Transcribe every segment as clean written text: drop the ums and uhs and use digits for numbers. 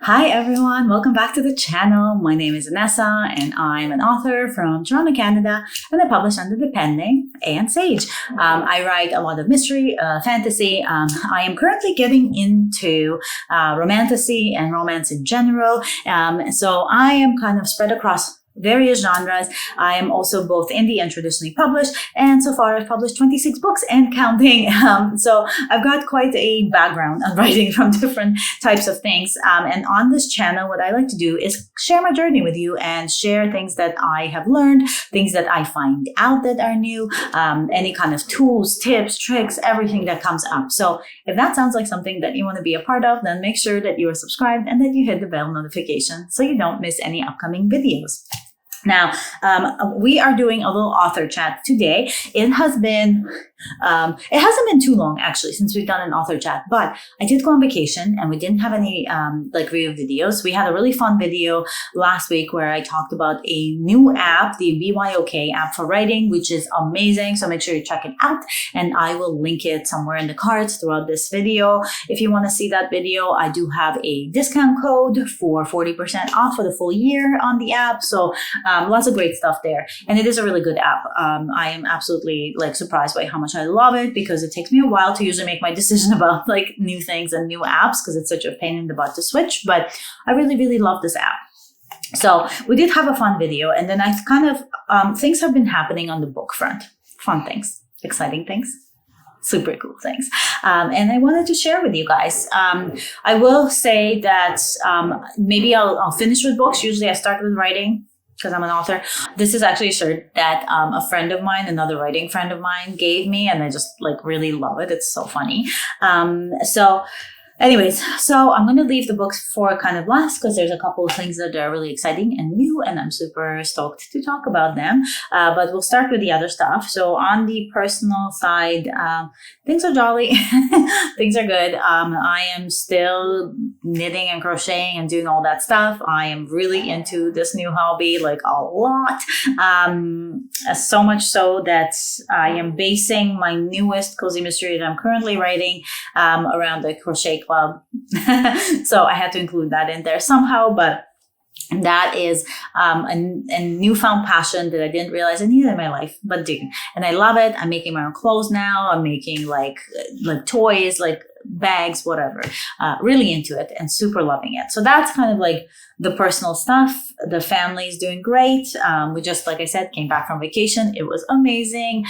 Hi everyone, welcome back to the channel. My name is Vanessa and I'm an author from Toronto, Canada, and I publish under the pen name and Sage. I write a lot of mystery, fantasy. I am currently getting into romantasy and romance in general. So I am kind of spread across various genres. I am also both indie and traditionally published, and so far I've published 26 books and counting. So I've got quite a background on writing from different types of things. And on this channel, what I like to do is share my journey with you and share things that I have learned, things that I find out that are new, any kind of tools, tips, tricks, everything that comes up. So if that sounds like something that you want to be a part of, then make sure that you are subscribed and that you hit the bell notification so you don't miss any upcoming videos. Now, we are doing a little author chat today. It hasn't been too long actually since we've done an author chat, but I did go on vacation and we didn't have any review videos. We had a really fun video last week where I talked about a new app, the BYOK app for writing, which is amazing. So make sure you check it out, and I will link it somewhere in the cards throughout this video. If you want to see that video, I do have a discount code for 40% off for the full year on the app. So lots of great stuff there. And it is a really good app. I am absolutely surprised by how much I love it, because it takes me a while to usually make my decision about new things and new apps because it's such a pain in the butt to switch. But I really, really love this app. So we did have a fun video, and then I things have been happening on the book front. Fun things, exciting things, super cool things. And I wanted to share with you guys. I will say that maybe I'll finish with books. Usually I start with writing, because I'm an author. This is actually a shirt that a friend of mine, another writing friend of mine, gave me, and I just really love it. It's so funny. Anyways, so I'm going to leave the books for kind of last, because there's a couple of things that are really exciting and new, and I'm super stoked to talk about them. But we'll start with the other stuff. So on the personal side, things are jolly. Things are good. I am still knitting and crocheting and doing all that stuff. I am really into this new hobby, a lot. So much so that I am basing my newest cozy mystery that I'm currently writing around the crochet club. So I had to include that in there somehow, but that is a newfound passion that I didn't realize I needed in my life, but do. And I love it. I'm making my own clothes now. I'm making toys, bags, whatever. Really into it and super loving it. So that's kind of the personal stuff. The family is doing great. We just, like I said, came back from vacation. It was amazing,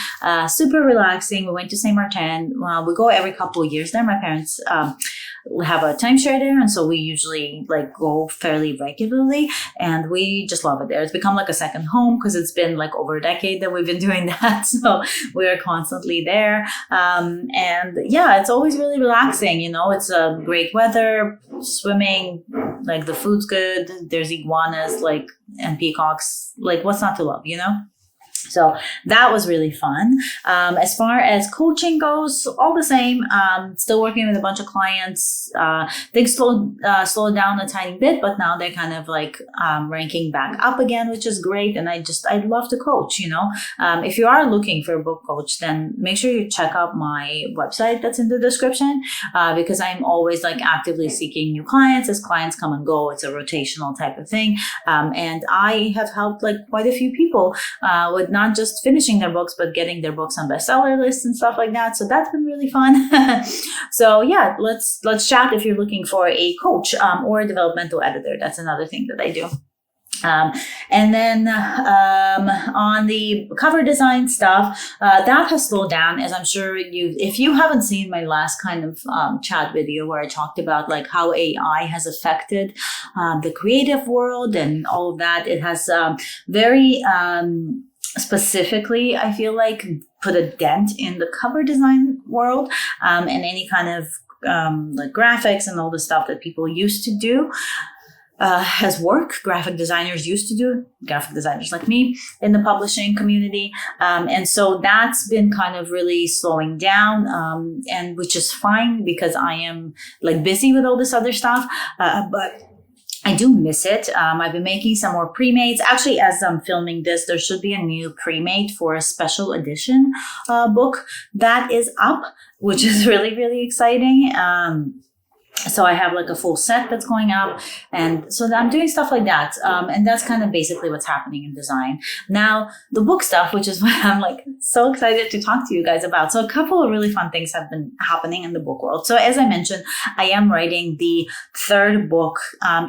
super relaxing. We went to Saint Martin. We go every couple of years there. My parents have a timeshare there, and so we usually go fairly regularly, and we just love it there. It's become a second home because it's been over a decade that we've been doing that. So we are constantly there. And yeah, it's always really relaxing. It's great weather, swimming, the food's good. There's iguanas, and peacocks. What's not to love, So that was really fun. As far as coaching goes, all the same. Still working with a bunch of clients. Things slowed down a tiny bit, but now they're kind of ranking back up again, which is great. And I'd love to coach. If you are looking for a book coach, then make sure you check out my website that's in the description, because I'm always actively seeking new clients as clients come and go. It's a rotational type of thing, and I have helped quite a few people with not just finishing their books, but getting their books on bestseller lists and stuff like that. So that's been really fun. So yeah, let's chat if you're looking for a coach or a developmental editor. That's another thing that I do. And then on the cover design stuff, that has slowed down, as I'm sure if you haven't seen my last kind of chat video where I talked about how AI has affected the creative world and all of that. It has very specifically, I feel put a dent in the cover design world, and any kind of graphics and all the stuff that people used to do as work. Graphic designers used to do, graphic designers like me in the publishing community. And so that's been kind of really slowing down, and which is fine because I am busy with all this other stuff. But I do miss it. I've been making some more pre-mates. Actually, as I'm filming this, there should be a new pre-mate for a special edition book that is up, which is really, really exciting. So I have like a full set that's going up, and so I'm doing stuff like that, and that's kind of basically what's happening in design. Now the book stuff, which is what I'm like so excited to talk to you guys about. So a couple of really fun things have been happening in the book world. So as I mentioned, I am writing the third book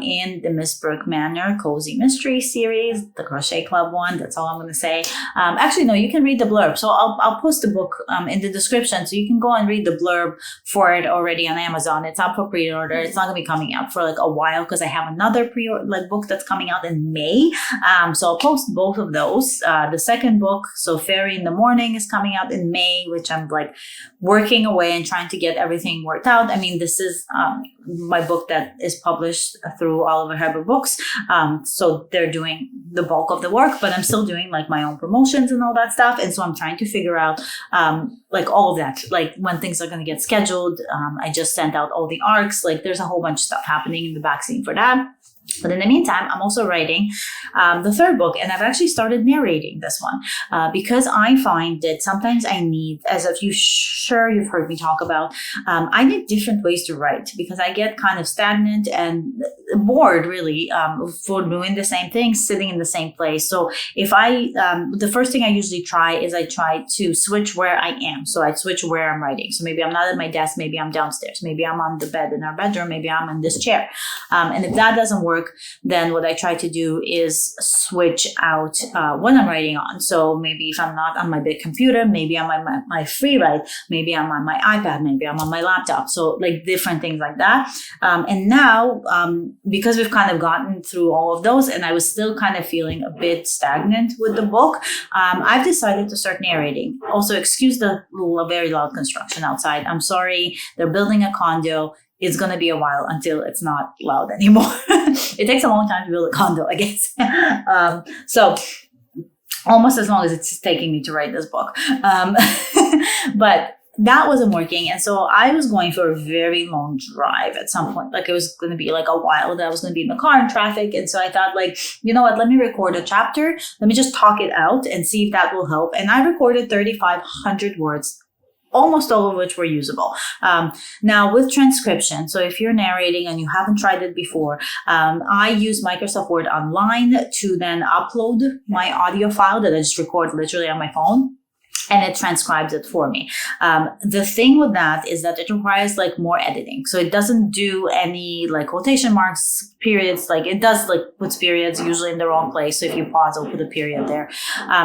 in the Miss Brooke Manor Cozy Mystery series, the Crochet Club one. That's all I'm going to say. Actually, no, you can read the blurb. So I'll post the book in the description, so you can go and read the blurb for it already on Amazon. It's up for pre-order. It's not going to be coming out for like a while because I have another book that's coming out in May. So I'll post both of those. The second book, so Fairy in the Morning, is coming out in May, which I'm like working away and trying to get everything worked out. I mean, this is my book that is published through Oliver Heber Books. So they're doing the bulk of the work, but I'm still doing like my own promotions and all that stuff. And so I'm trying to figure out like all of that, like when things are going to get scheduled. I just sent out all the arcs. Like there's a whole bunch of stuff happening in the backseat for that. But in the meantime, I'm also writing the third book, and I've actually started narrating this one because I find that sometimes I need, as if you've heard me talk about, I need different ways to write because I get kind of stagnant and bored really for doing the same thing, sitting in the same place. So if the first thing I usually try is I try to switch where I am. So I switch where I'm writing. So maybe I'm not at my desk, maybe I'm downstairs, maybe I'm on the bed in our bedroom, maybe I'm in this chair. And if that doesn't work, then what I try to do is switch out when I'm writing on. So maybe if I'm not on my big computer, maybe I'm on my free write, maybe I'm on my iPad, maybe I'm on my laptop. So like different things like that. And now, because we've kind of gotten through all of those and I was still kind of feeling a bit stagnant with the book, I've decided to start narrating. Also, excuse the very loud construction outside. I'm sorry. They're building a condo. It's going to be a while until it's not loud anymore. It takes a long time to build a condo, I guess. So almost as long as it's taking me to write this book. But that wasn't working. And so I was going for a very long drive at some point. Like it was going to be like a while that I was going to be in the car in traffic. And so I thought like, you know what, let me record a chapter. Let me just talk it out and see if that will help. And I recorded 3,500 words, almost all of which were usable. Now with transcription, so if you're narrating and you haven't tried it before, I use Microsoft Word Online to then upload my audio file that I just record literally on my phone. And it transcribes it for me. The thing with that is that it requires like more editing. So it doesn't do any like quotation marks, periods. Like it does like puts periods usually in the wrong place. So if you pause, it'll put a period there.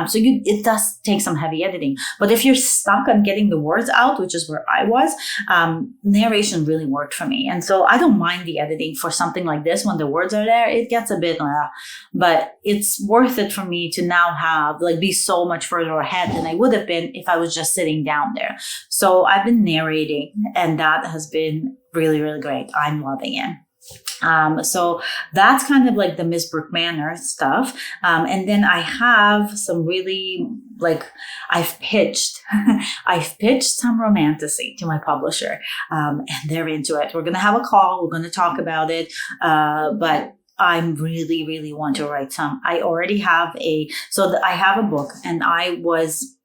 So it does take some heavy editing. But if you're stuck on getting the words out, which is where I was, narration really worked for me. And so I don't mind the editing for something like this. When the words are there, it gets a bit, but it's worth it for me to now have like be so much further ahead than I would have been if I was just sitting down there. So I've been narrating and that has been really, really great. I'm loving it. So that's kind of like the Miss Brooke Manor stuff. And then I have some really like I've pitched some romantasy to my publisher, and they're into it. We're going to have a call. We're going to talk about it. But I really, really want to write some. I already have I have a book and I was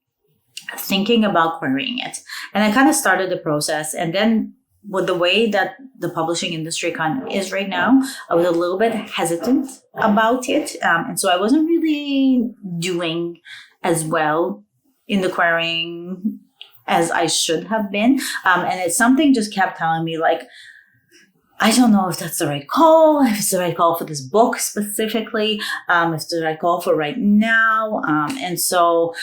thinking about querying it. And I kind of started the process. And then with the way that the publishing industry kind of is right now, I was a little bit hesitant about it. And so I wasn't really doing as well in the querying as I should have been. And it's something just kept telling me like, I don't know if that's the right call, if it's the right call for this book specifically, if it's the right call for right now. And so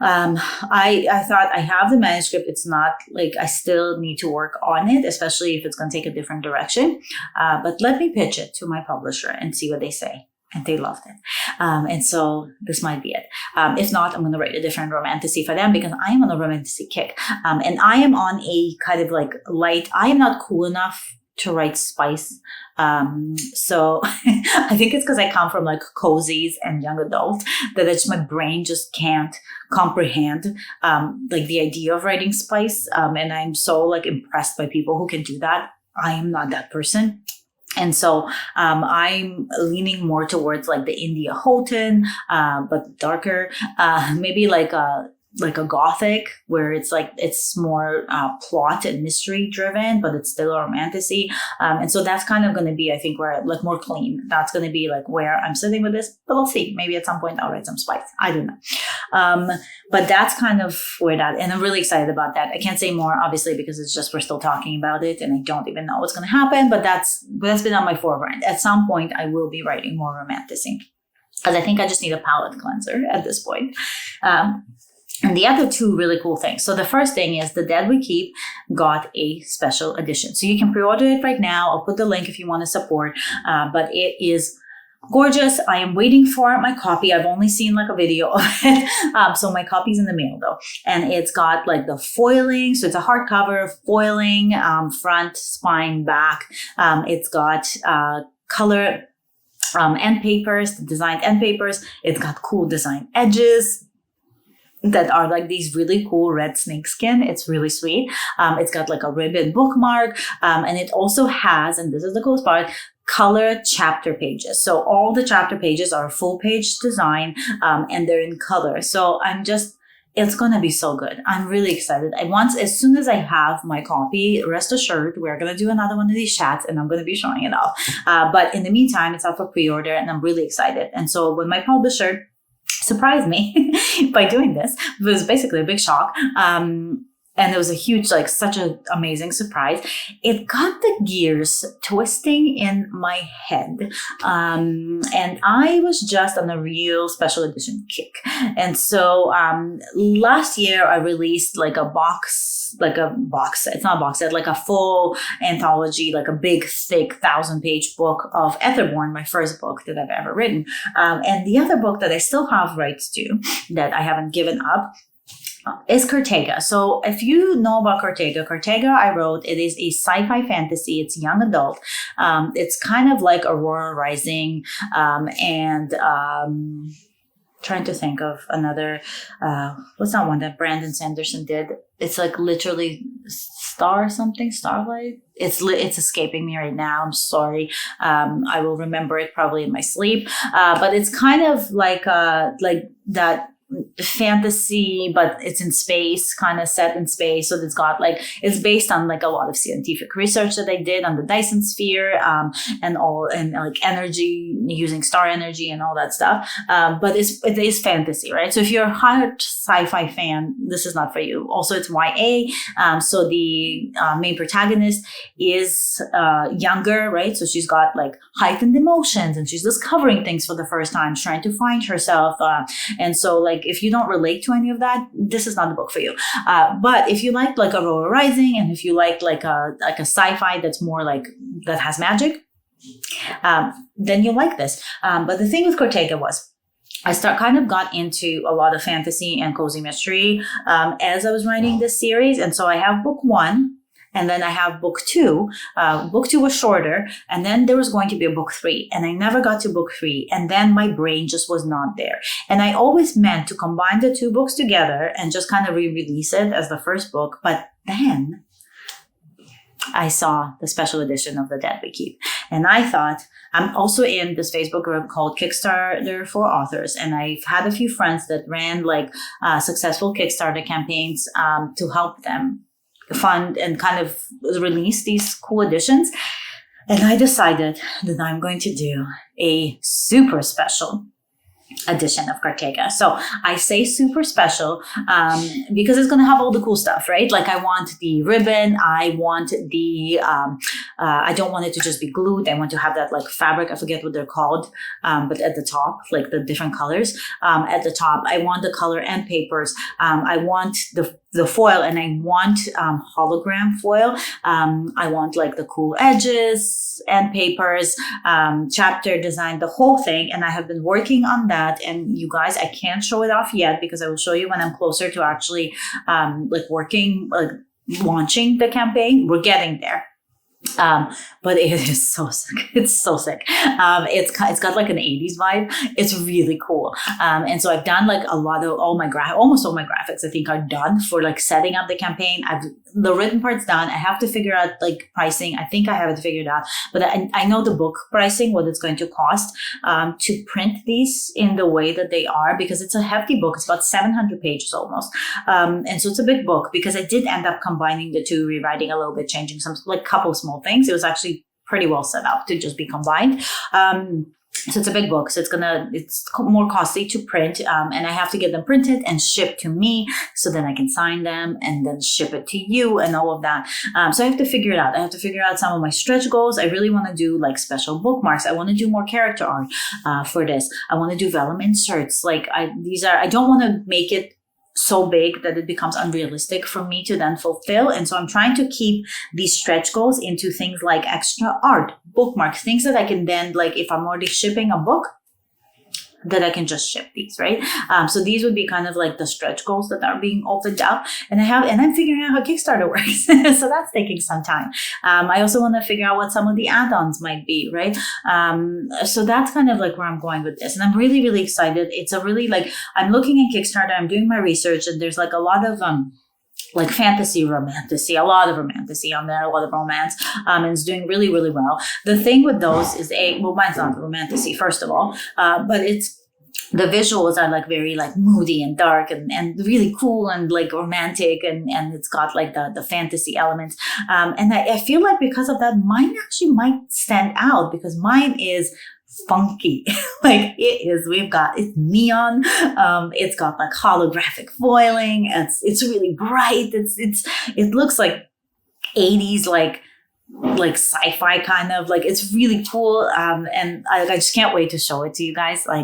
I thought I have the manuscript. It's not like I still need to work on it, especially if it's going to take a different direction. But let me pitch it to my publisher and see what they say. And they loved it. And so this might be it. If not, I'm going to write a different romantasy for them because I am on a romantasy kick. And I am on a kind of like light. I am not cool enough to write spice. So I think it's because I come from like cozies and young adult that it's my brain just can't comprehend like the idea of writing spice. And I'm so like impressed by people who can do that. I am not that person. And so I'm leaning more towards like the India Houghton, but darker, maybe like like a gothic, where it's more plot and mystery driven, but it's still a romantasy. And so that's kind of going to be, I think, where like more clean. That's going to be like where I'm sitting with this. But we'll see. Maybe at some point I'll write some spice. I don't know. But that's kind of where that, and I'm really excited about that. I can't say more, obviously, because it's just we're still talking about it, and I don't even know what's going to happen. But that's been on my forefront. At some point, I will be writing more romantasy, because I think I just need a palate cleanser at this point. And the other two really cool things. So the first thing is The Dead We Keep got a special edition. So you can pre-order it right now. I'll put the link if you want to support. But it is gorgeous. I am waiting for my copy. I've only seen like a video of it. So my copy's in the mail though. And it's got like the foiling. So it's a hardcover foiling, front, spine, back. It's got color end papers, designed end papers. It's got cool design edges that are like these really cool red snakeskin. It's really sweet. It's got like a ribbon bookmark. And it also has, and this is the coolest part, color chapter pages. So all the chapter pages are a full page design, and they're in color. So it's going to be so good. I'm really excited. As soon as I have my copy, rest assured, we're going to do another one of these chats and I'm going to be showing it off. But in the meantime, it's up for pre-order and I'm really excited. And so when my publisher surprised me by doing this, it was basically a big shock. And it was a huge, like such an amazing surprise. It got the gears twisting in my head. And I was just on a real special edition kick. And so last year I released like a box, it's not a box set, like a full anthology, like a big, thick 1,000-page book of Etherborn, my first book that I've ever written. And the other book that I still have rights to, that I haven't given up, is Cortega. So if you know about Cortega I wrote, it is a sci-fi fantasy. It's young adult. It's kind of like Aurora Rising, and trying to think of another, what's that one that Brandon Sanderson did? It's like literally Starlight. It's escaping me right now. I'm sorry. I will remember it probably in my sleep. But it's kind of like that fantasy, but it's in space, kind of set in space. So it's based on like a lot of scientific research that I did on the Dyson sphere, and like energy, using star energy and all that stuff. But it is fantasy, right? So if you're a hard sci-fi fan, this is not for you. Also, it's YA. So the main protagonist is younger, right? So she's got like heightened emotions and she's discovering things for the first time, trying to find herself. And so like, if you don't relate to any of that, this is not the book for you. But if you like Aurora Rising, and if you like a sci-fi that's more like, that has magic, then you'll like this. But the thing with Cortega was, I kind of got into a lot of fantasy and cozy mystery as I was writing this series. And so I have book 1. And then I have book 2. Book 2 was shorter. And then there was going to be a book 3. And I never got to book 3. And then my brain just was not there. And I always meant to combine the 2 books together and just kind of re-release it as the first book. But then I saw the special edition of The Dead We Keep. And I thought, I'm also in this Facebook group called Kickstarter for Authors. And I've had a few friends that ran like successful Kickstarter campaigns to help them fund and kind of release these cool editions. And I decided that I'm going to do a super special edition of Cortega. So I say super special because it's going to have all the cool stuff, right? Like I want the ribbon. I want I don't want it to just be glued. I want to have that like fabric. I forget what they're called. But at the top, like the different colors at the top, I want the color end papers. I want the foil, and I want hologram foil. I want like the cool edges, end papers, chapter design, the whole thing. And I have been working on that. And you guys, I can't show it off yet because I will show you when I'm closer to actually launching the campaign. We're getting there. But it is so sick. It's so sick. It's got like an 80s vibe. It's really cool. And so I've done like a lot of almost all my graphics I think are done for like setting up the campaign. The written part's done. I have to figure out like pricing. I think I have it figured out, but I know the book pricing, what it's going to cost to print these in the way that they are, because it's a hefty book. It's about 700 pages almost. And so it's a big book, because I did end up combining the two, rewriting a little bit, changing some like couple small things. It was actually pretty well set up to just be combined. So it's a big book. So it's more costly to print. And I have to get them printed and shipped to me, so then I can sign them and then ship it to you and all of that. So I have to figure it out. I have to figure out some of my stretch goals. I really want to do like special bookmarks. I want to do more character art for this. I want to do vellum inserts. I don't want to make it so big that it becomes unrealistic for me to then fulfill. And so I'm trying to keep these stretch goals into things like extra art, bookmarks, things that I can then, like if I'm already shipping a book, that I can just ship these, right? So these would be kind of like the stretch goals that are being opened up. And I'm figuring out how Kickstarter works. So that's taking some time. I also want to figure out what some of the add-ons might be, right? So that's kind of like where I'm going with this. And I'm really, really excited. It's a really I'm looking at Kickstarter, I'm doing my research, and there's like a lot of, like fantasy, romantasy, a lot of romantasy on there, a lot of romance, and it's doing really, really well. The thing with those is mine's not romantasy, first of all, but the visuals are like very like moody and dark and really cool and like romantic, and it's got like the fantasy elements. And I feel like because of that, mine actually might stand out, because mine is funky. Like it's neon. It's got like holographic foiling. It's really bright. It looks like 80s, like sci-fi kind of, like it's really cool. And I just can't wait to show it to you guys. I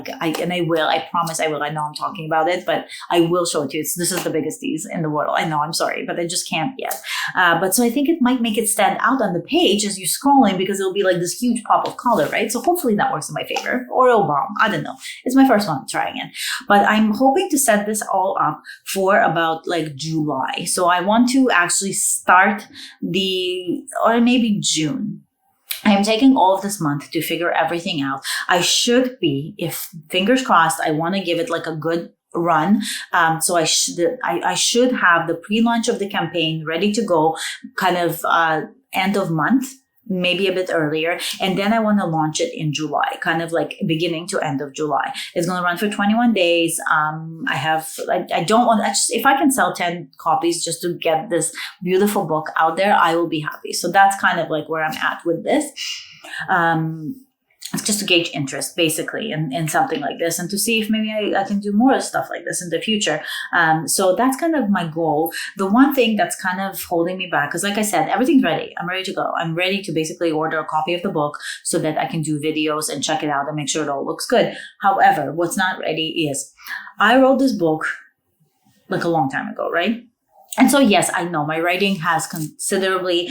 promise I will. I know I'm talking about it, but I will show it to you. This is the biggest tease in the world. I know, I'm sorry, but I just can't yet. But so I think it might make it stand out on the page as you're scrolling, because it'll be like this huge pop of color, right? So hopefully that works in my favor, or it'll bomb. I don't know. It's my first one trying it, but I'm hoping to set this all up for about like July. So I want to actually start or maybe June. I'm taking all of this month to figure everything out. I should be, if fingers crossed, I want to give it like a good run. So I should have the pre-launch of the campaign ready to go kind of end of month, maybe a bit earlier. And then I want to launch it in July, kind of like beginning to end of July. It's going to run for 21 days. If I can sell 10 copies just to get this beautiful book out there, I will be happy. So that's kind of like where I'm at with this. It's just to gauge interest, basically, in something like this, and to see if maybe I can do more stuff like this in the future. So that's kind of my goal. The one thing that's kind of holding me back, because like I said, everything's ready. I'm ready to go. I'm ready to basically order a copy of the book so that I can do videos and check it out and make sure it all looks good. However, what's not ready is I wrote this book like a long time ago, right? And so, yes, I know my writing has considerably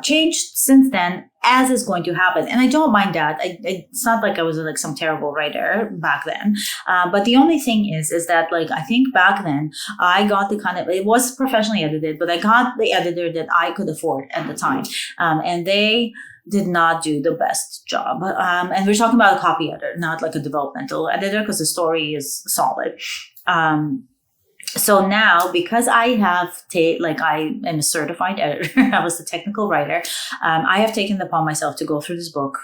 changed since then, as is going to happen. And I don't mind that. It's not like I was like some terrible writer back then. But the only thing is that like, I think back then I got it was professionally edited, but I got the editor that I could afford at the time. And they did not do the best job. And we're talking about a copy editor, not like a developmental editor, because the story is solid. So now, because I have I am a certified editor, I was a technical writer, I have taken it upon myself to go through this book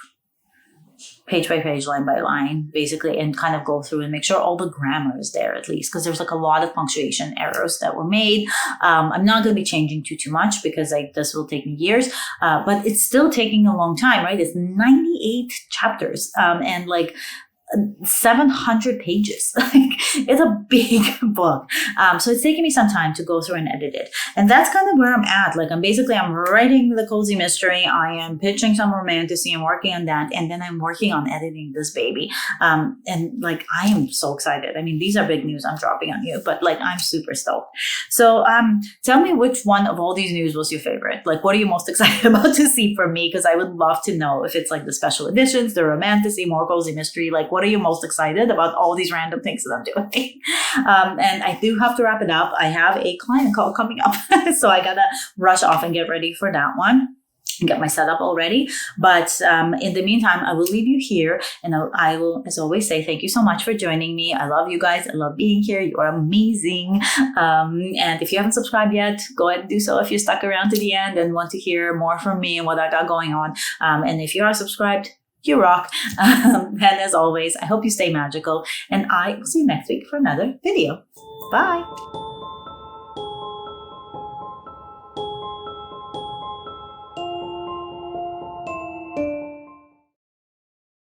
page by page, line by line, basically, and kind of go through and make sure all the grammar is there, at least, because there's like a lot of punctuation errors that were made. I'm not going to be changing too much, because this will take me years, but it's still taking a long time, right? It's 98 chapters, and like 700 pages. It's a big book. So it's taking me some time to go through and edit it. And that's kind of where I'm at. Like I'm writing the cozy mystery. I am pitching some romantasy. I'm working on that. And then I'm working on editing this baby. And like, I am so excited. I mean, these are big news I'm dropping on you, but like, I'm super stoked. So tell me which one of all these news was your favorite. Like, what are you most excited about to see from me? Because I would love to know if it's like the special editions, the romantasy, more cozy mystery, like what are you most excited about all these random things that I'm doing? And I do have to wrap it up. I have a client call coming up, so I gotta rush off and get ready for that one. get my setup already. But in the meantime, I will leave you here, and I will, as always, say thank you so much for joining me. I love you guys. I love being here. You are amazing. And if you haven't subscribed yet, go ahead and do so if you're stuck around to the end and want to hear more from me and what I got going on. And if you are subscribed, you rock. And as always, I hope you stay magical, and I will see you next week for another video. Bye.